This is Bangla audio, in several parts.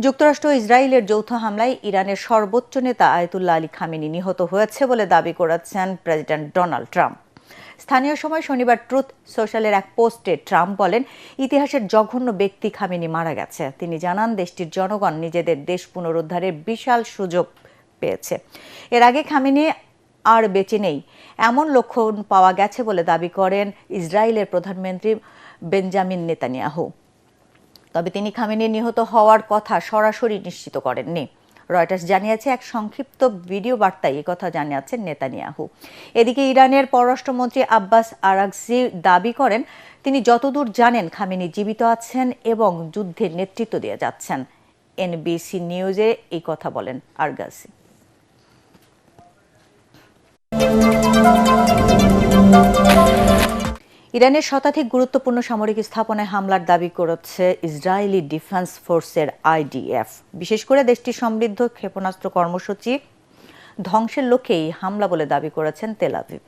যুক্তরাষ্ট্র ও ইসরায়েলের যৌথ হামলায় ইরানের সর্বোচ্চ নেতা আয়াতুল্লাহ আলী খামেনি নিহত হয়েছে বলে দাবি করেছেন প্রেসিডেন্ট ডোনাল্ড ট্রাম্প। স্থানীয় সময় শনিবার ট্রুথ সোশ্যালের এক পোস্টে ট্রাম্প বলেন, ইতিহাসের জঘন্য ব্যক্তি খামেনি মারা গেছে। তিনি জানান, দেশটির জনগণ নিজেদের দেশ পুনরুদ্ধারের বিশাল সুযোগ পেয়েছে। এর আগে খামেনি আর বেঁচে নেই এমন লক্ষণ পাওয়া গেছে বলে দাবি করেন ইসরায়েলের প্রধানমন্ত্রী বেঞ্জামিন নেতানিয়াহু। তবে তিনি খামেনি নিহত হওয়ার কথা সরাসরি নিশ্চিত করেননি। রয়টার্স জানিয়েছে, এক সংক্ষিপ্ত ভিডিও বার্তায় এই কথা জানিয়েছেন নেতানিয়াহু। এদিকে ইরানের পররাষ্ট্রমন্ত্রী আব্বাস আরাগচি দাবি করেন, তিনি যতদূর জানেন খামেনি জীবিত আছেন এবং যুদ্ধের নেতৃত্ব দিয়ে যাচ্ছেন। এনবিসি নিউজে এই কথা বলেন আরাগচি। ইরানের শতাধিক গুরুত্বপূর্ণ সামরিক স্থাপনায় হামলার দাবি করেছে ইসরায়েলি ডিফেন্স ফোর্সের আইডিএফ। বিশেষ করে দেশটির সমৃদ্ধ ক্ষেপণাস্ত্র কর্মসূচি ধ্বংসের লক্ষ্যেই হামলা বলে দাবি করেছেন তেল আভিভ।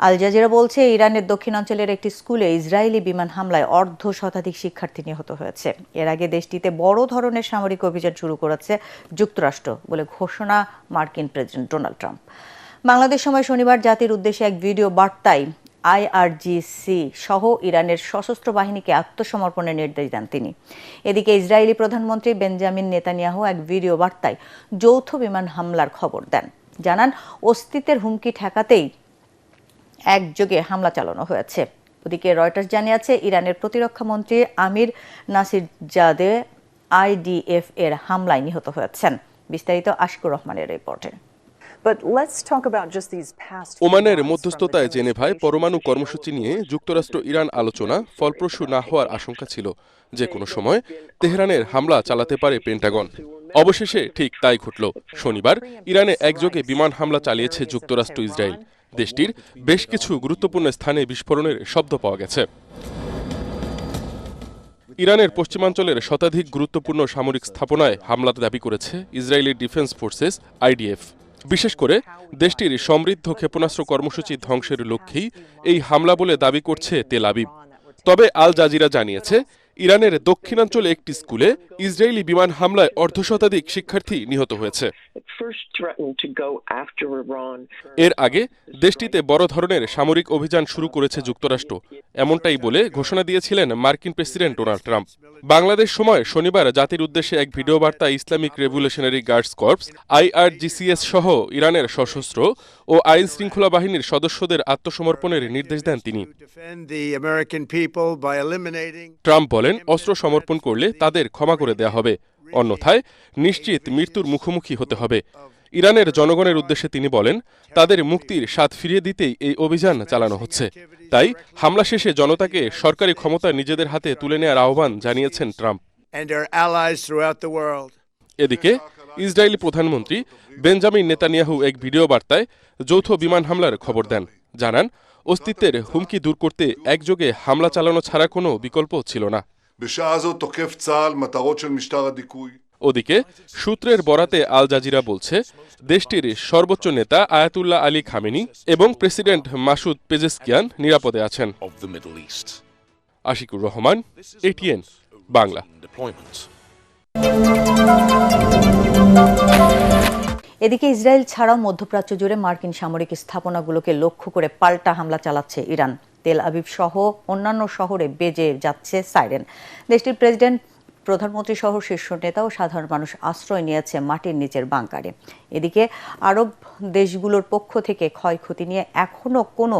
আল জাজিরা বলছে, ইরানের দক্ষিণাঞ্চলের একটি স্কুলে ইসরায়েলি বিমান হামলায় অর্ধশতাধিক শিক্ষার্থী নিহত হয়েছে। এর আগে দেশটিতে বড় ধরনের সামরিক অভিযান শুরু করেছে যুক্তরাষ্ট্র বলে ঘোষণা মার্কিন প্রেসিডেন্ট ডোনাল্ড ট্রাম্প। বাংলাদেশ সময় শনিবার জাতির উদ্দেশ্যে এক ভিডিও বার্তায় আইআরজিসি সহ ইরানের সশস্ত্র বাহিনীকে আত্মসমর্পণের নির্দেশ দেন তিনি। এদিকে ইসরায়েলি প্রধানমন্ত্রী বেঞ্জামিন নেতানিয়াহু এক ভিডিও বার্তায় যৌথ বিমান হামলার খবর দেন। জানান, অস্তিত্বের হুমকি ঠেকাতেই একযোগে হামলা চালানো হয়েছে। ওদিকে রয়টার্স জানিয়েছে, ইরানের প্রতিরক্ষা মন্ত্রী আমির নাসিরজাদে আইডিএফ এর হামলায় নিহত হয়েছেন। বিস্তারিত আশিকুর রহমানের রিপোর্টে। ওমানের মধ্যস্থতায় জেনেভায় পরমাণু কর্মসূচি নিয়ে যুক্তরাষ্ট্র ইরান আলোচনা ফলপ্রসূ না হওয়ার আশঙ্কা ছিল। যে কোনো সময় তেহরানের হামলা চালাতে পারে পেন্টাগন। অবশেষে ঠিক তাই ঘটল। শনিবার ইরানে একযোগে বিমান হামলা চালিয়েছে যুক্তরাষ্ট্র ইসরায়েল। দেশটির বেশ কিছু গুরুত্বপূর্ণ স্থানে বিস্ফোরণের শব্দ পাওয়া গেছে। ইরানের পশ্চিমাঞ্চলের শতাধিক গুরুত্বপূর্ণ সামরিক স্থাপনায় হামলা দাবি করেছে ইসরায়েলি ডিফেন্স ফোর্সেস আইডিএফ। বিশেষ করে দেশটির সমৃদ্ধ ক্ষেপণাস্ত্র কর্মসূচি ধ্বংসের লক্ষ্যেই এই হামলা বলে দাবি করছে তেল আভিভ। তবে আল জাজিরা জানিয়েছে, ইরানের দক্ষিণাঞ্চলে একটি স্কুলে ইসরায়েলি বিমান হামলায় অর্ধশতাধিক শিক্ষার্থী নিহত হয়েছে। এর আগে দেশটিতে বড় ধরনের সামরিক অভিযান শুরু করেছে যুক্তরাষ্ট্র, এমনটাই বলে ঘোষণা দিয়েছিলেন মার্কিন প্রেসিডেন্ট ডোনাল্ড ট্রাম্প। বাংলাদেশ সময় শনিবার জাতির উদ্দেশ্যে এক ভিডিও বার্তায় ইসলামিক রেভলিউশনারি গার্ডস কর্পস আইআরজিসিএস সহ ইরানের সশস্ত্র ও আইন শৃঙ্খলা বাহিনীর সদস্যদের আত্মসমর্পণের নির্দেশ দেন তিনি। ট্রাম্প বলেন, অস্ত্র সমর্পণ করলে তাদের ক্ষমা করে দেয়া হবে, অন্যথায় নিশ্চিত মৃত্যুর মুখোমুখি হতে হবে। ইরানের জনগণের উদ্দেশ্যে তিনি বলেন, তাদের মুক্তির স্বাদ ফিরিয়ে দিতেই এই অভিযান চালানো হচ্ছে। তাই হামলা শেষে জনতাকে সরকারি ক্ষমতা নিজেদের হাতে তুলে নেওয়ার আহ্বান জানিয়েছেন ট্রাম্প। এদিকে ইসরায়েলি প্রধানমন্ত্রী বেঞ্জামিন নেতানিয়াহু এক ভিডিও বার্তায় যৌথ বিমান হামলার খবর দেন। জানান, অস্তিত্বের হুমকি দূর করতে একযোগে হামলা চালানো ছাড়া কোনো বিকল্প ছিল না। ওদিকে সূত্রের বরাতে আল জাজিরা বলছে, দেশটির সর্বোচ্চ নেতা আয়াতুল্লাহ আলী খামেনি এবং প্রেসিডেন্ট মাসুদ পেজেশকিয়ান নিরাপদে আছেন। আশিকুর রহমান, এটিএন বাংলা। এদিকে ইসরায়েল ছাড়াও মধ্যপ্রাচ্য জুড়ে মার্কিন সামরিক স্থাপনাগুলোকে লক্ষ্য করে পাল্টা হামলা চালাচ্ছে ইরান। তেল আভিভ সহ অন্যান্য শহরে বেজে যাচ্ছে সাইরেন। দেশটির প্রেসিডেন্ট, প্রধানমন্ত্রী সহ শীর্ষ নেতা ও সাধারণ মানুষ আশ্রয় নিয়েছে মাটির নিচের বাংকারে। এদিকে আরব দেশগুলোর পক্ষ থেকে ক্ষয়ক্ষতি নিয়ে এখনো কোনো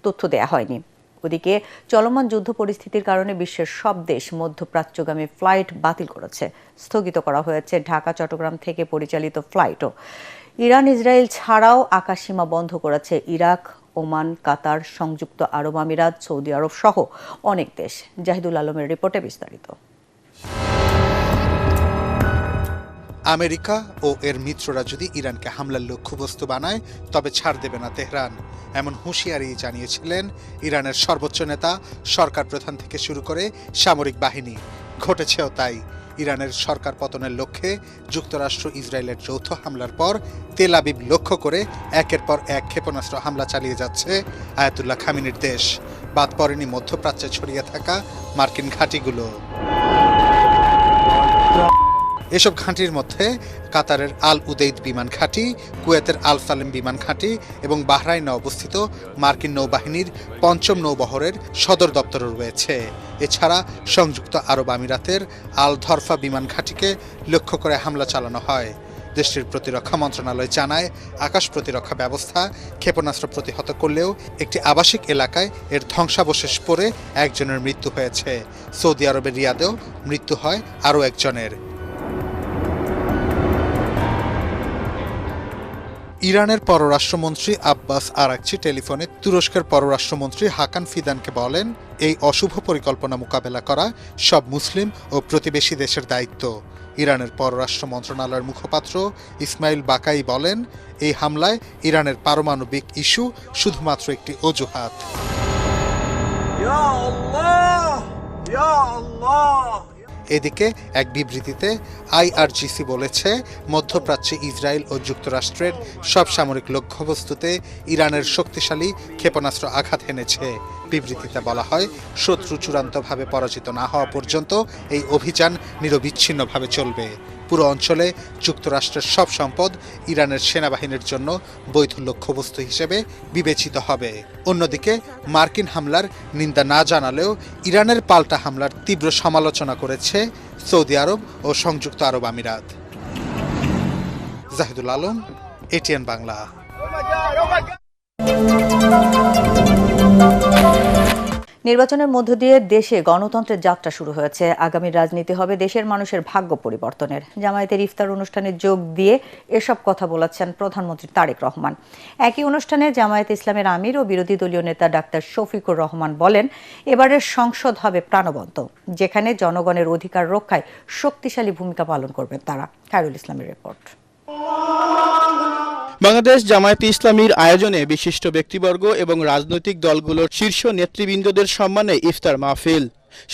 তথ্য দেয়া হয়নি। ওদিকে চলমান যুদ্ধ পরিস্থিতির কারণে বিশ্বের সব দেশ মধ্যপ্রাচ্যগামী ফ্লাইট বাতিল করেছে। স্থগিত করা হয়েছে ঢাকা চট্টগ্রাম থেকে পরিচালিত ফ্লাইটও। ইরান ইসরায়েল ছাড়াও আকাশসীমা বন্ধ করেছে ইরাক, ওমান, কাতার, সংযুক্ত আরব আমিরাত, সৌদি আরব সহ অনেক দেশ। জাহিদুল আলমের রিপোর্টে বিস্তারিত। আমেরিকা ও এর মিত্ররা যদি ইরানকে হামলার লক্ষ্যবস্তু বানায় তবে ছাড় দেবে না তেহরান, এমন হুঁশিয়ারি জানিয়েছিলেন ইরানের সর্বোচ্চ নেতা, সরকার প্রধান থেকে শুরু করে সামরিক বাহিনী। ঘটেছেও তাই। ইরানের সরকার পতনের লক্ষ্যে যুক্তরাষ্ট্র ইসরায়েলের যৌথ হামলার পর তেল আবিব লক্ষ্য করে একের পর এক ক্ষেপণাস্ত্র হামলা চালিয়ে যাচ্ছে আয়াতুল্লাহ খামেনির দেশ। বাদ পড়েনি মধ্যপ্রাচ্যে ছড়িয়ে থাকা মার্কিন ঘাঁটিগুলো। এসব ঘাঁটির মধ্যে কাতারের আল উদেইদ বিমান ঘাঁটি, কুয়েতের আল সালেম বিমান ঘাঁটি এবং বাহরাইনে অবস্থিত মার্কিন নৌবাহিনীর ৫ম নৌবহরের সদর দপ্তরও রয়েছে। এছাড়া সংযুক্ত আরব আমিরাতের আল ধরফা বিমান ঘাঁটিকে লক্ষ্য করে হামলা চালানো হয়। দেশটির প্রতিরক্ষা মন্ত্রণালয় জানায়, আকাশ প্রতিরক্ষা ব্যবস্থা ক্ষেপণাস্ত্র প্রতিহত করলেও একটি আবাসিক এলাকায় এর ধ্বংসাবশেষ পড়ে একজনের মৃত্যু হয়েছে। সৌদি আরবের রিয়াদেও মৃত্যু হয় আরও একজনের। ইরানের পররাষ্ট্রমন্ত্রী আব্বাস আরাকচি টেলিফোনে তুরস্কের পররাষ্ট্রমন্ত্রী হাকান ফিদানকে বলেন, এই অশুভ পরিকল্পনা মোকাবেলা করা সব মুসলিম ও প্রতিবেশী দেশের দায়িত্ব। ইরানের পররাষ্ট্র মন্ত্রণালয়ের মুখপাত্র ইসমাইল বাকাই বলেন, এই হামলায় ইরানের পারমাণবিক ইস্যু শুধুমাত্র একটি অজুহাত। এদিকে এক বিবৃতিতে আইআরজিসি বলেছে, মধ্যপ্রাচ্যে ইসরায়েল ও যুক্তরাষ্ট্রের সব সামরিক লক্ষ্যবস্তুতে ইরানের শক্তিশালী ক্ষেপণাস্ত্র আঘাত হেনেছে। বিবৃতিতে বলা হয়, শত্রু চূড়ান্তভাবে পরাজিত না হওয়া পর্যন্ত এই অভিযান নিরবিচ্ছিন্নভাবে চলবে। পুরো অঞ্চলে যুক্তরাষ্ট্রের সব সম্পদ ইরানের সেনাবাহিনীর জন্য বৈধ লক্ষ্যবস্তু হিসেবে বিবেচিত হবে। অন্যদিকে মার্কিন হামলার নিন্দা না জানালেও ইরানের পাল্টা হামলার তীব্র সমালোচনা করেছে সৌদি আরব ও সংযুক্ত আরব আমিরাত। জাহিদুল আলম, এটিএন বাংলা। নির্বাচনের মধ্য দিয়ে দেশে গণতন্ত্রের যাত্রা শুরু হয়েছে। আগামী রাজনীতি হবে দেশের মানুষের ভাগ্য পরিবর্তনের। জামায়াতের ইফতার অনুষ্ঠানে যোগ দিয়ে এসব কথা বলেছেন প্রধানমন্ত্রী তারেক রহমান। একই অনুষ্ঠানে জামায়াতে ইসলামের আমির ও বিরোধী দলীয় নেতা ডাক্তার শফিকুর রহমান বলেন, এবারের সংসদ হবে প্রাণবন্ত, যেখানে জনগণের অধিকার রক্ষায় শক্তিশালী ভূমিকা পালন করবেন তারা। খায়রুল ইসলামের রিপোর্ট। বাংলাদেশ জামায়াতে ইসলামীর আয়োজনে বিশিষ্ট ব্যক্তিবর্গ এবং রাজনৈতিক দলগুলোর শীর্ষ নেতৃবৃন্দদের সম্মানে ইফতার মাহফিল।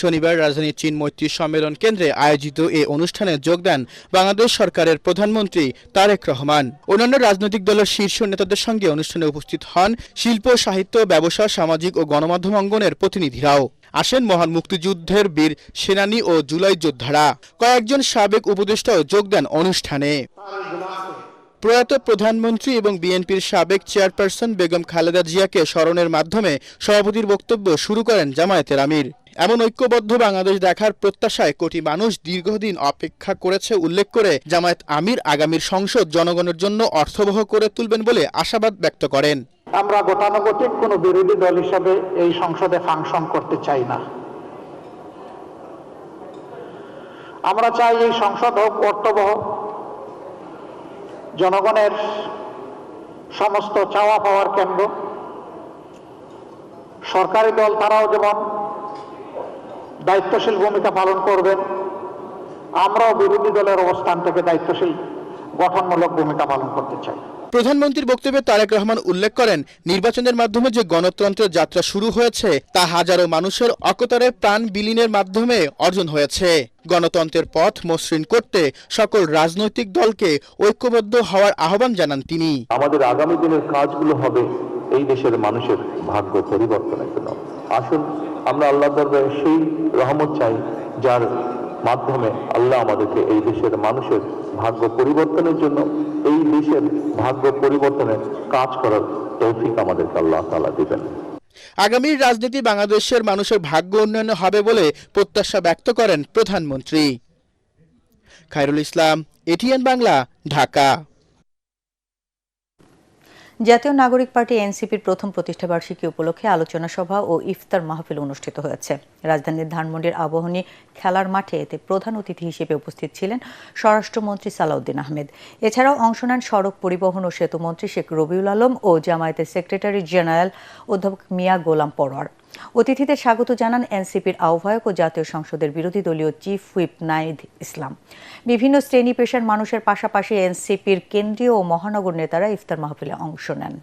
শনিবার রাজধানীর চীন মৈত্রী সম্মেলন কেন্দ্রে আয়োজিত এ অনুষ্ঠানে যোগ দেন বাংলাদেশ সরকারের প্রধানমন্ত্রী তারেক রহমান। অন্যান্য রাজনৈতিক দলের শীর্ষ নেতাদের সঙ্গে অনুষ্ঠানে উপস্থিত হন শিল্প, সাহিত্য, ব্যবসা, সামাজিক ও গণমাধ্যম অঙ্গনের প্রতিনিধিরাও। আসেন মহান মুক্তিযুদ্ধের বীর সেনানী ও জুলাই যোদ্ধারা। কয়েকজন সাবেক উপদেষ্টাও যোগ দেন অনুষ্ঠানে। প্রয়াত প্রধানমন্ত্রী এবং বিএনপির সাবেক চেয়ারপারসন বেগম খালেদা জিয়াকে স্মরণের মাধ্যমে সভাপতির বক্তব্য শুরু করেন জামায়াতের আমির। এমন ঐক্যবদ্ধ বাংলাদেশ দেখার প্রত্যাশায় কোটি মানুষ দীর্ঘদিন অপেক্ষা করেছে উল্লেখ করে জামায়াত আমির আগামীর সংসদ জনগণের জন্য অর্থবহ করে তুলবেন বলে আশাবাদ ব্যক্ত করেন। আমরা গতানুগতিক কোনো বিরোধী দল হিসাবে এই সংসদে ফাংশন করতে চাই না। আমরা চাই এই সংসদ হোক অর্থবহ, জনগণের সমস্ত চাওয়া পাওয়ার কেন্দ্র। সরকারি দল তারাও যেমন দায়িত্বশীল ভূমিকা পালন করবেন, আমরাও বিরোধী দলের অবস্থান থেকে দায়িত্বশীল গঠনমূলক ভূমিকা পালন করতে চাই। প্রধানমন্ত্রীর বক্তব্যে তারেক রহমান উল্লেখ করেন, নির্বাচনের মাধ্যমে যে গণতন্ত্রের যাত্রা শুরু হয়েছে তা হাজারো মানুষের অকতারে প্রাণ বিলীনের মাধ্যমে অর্জন হয়েছে। গণতন্ত্রের পথ মসৃণ করতে সকল রাজনৈতিক দলকে ঐক্যবদ্ধ হওয়ার আহ্বান জানান তিনি। আমাদের আগামী দিনের কাজগুলো হবে এই দেশের মানুষের ভাগ্য পরিবর্তনের জন্য। আসুন আমরা আল্লাহর দরবারে সেই রহমত চাই, যার মাধ্যমে আল্লাহ আমাদেরকে এই দেশের মানুষের ভাগ্য পরিবর্তনের জন্য, এই দেশের ভাগ্য পরিবর্তনের কাজ করার তৌফিক আমাদেরকে আল্লাহ তাআলা দিবেন। আগামীর রাজনীতি বাংলাদেশের মানুষের ভাগ্য উন্নয়ন হবে বলে প্রত্যাশা ব্যক্ত করেন প্রধানমন্ত্রী। খায়রুল ইসলাম, এটিএন বাংলা, ঢাকা। জাতীয় নাগরিক পার্টি এনসিপির প্রথম প্রতিষ্ঠাবার্ষিকী উপলক্ষে আলোচনা সভা ও ইফতার মাহফিল অনুষ্ঠিত হয়েছে। রাজধানীর ধানমন্ডির আবাহনী খেলার মাঠে এতে প্রধান অতিথি হিসেবে উপস্থিত ছিলেন স্বরাষ্ট্রমন্ত্রী সালাউদ্দিন আহমেদ। এছাড়াও অংশ নেন সড়ক পরিবহন ও সেতুমন্ত্রী শেখ রবিউল আলম ও জামায়াতের সেক্রেটারি জেনারেল অধ্যাপক মিয়া গোলাম পরোয়ার। অতিথিদের স্বাগত জানান এনসিপির আহ্বায়ক ও জাতীয় সংসদের বিরোধী দলীয় চিফ হুইপ নাহিদ ইসলাম। বিভিন্ন শ্রেণী পেশার মানুষের পাশাপাশি এনসিপির কেন্দ্রীয় ও মহানগর নেতারা ইফতার মাহফিলে অংশ নেন।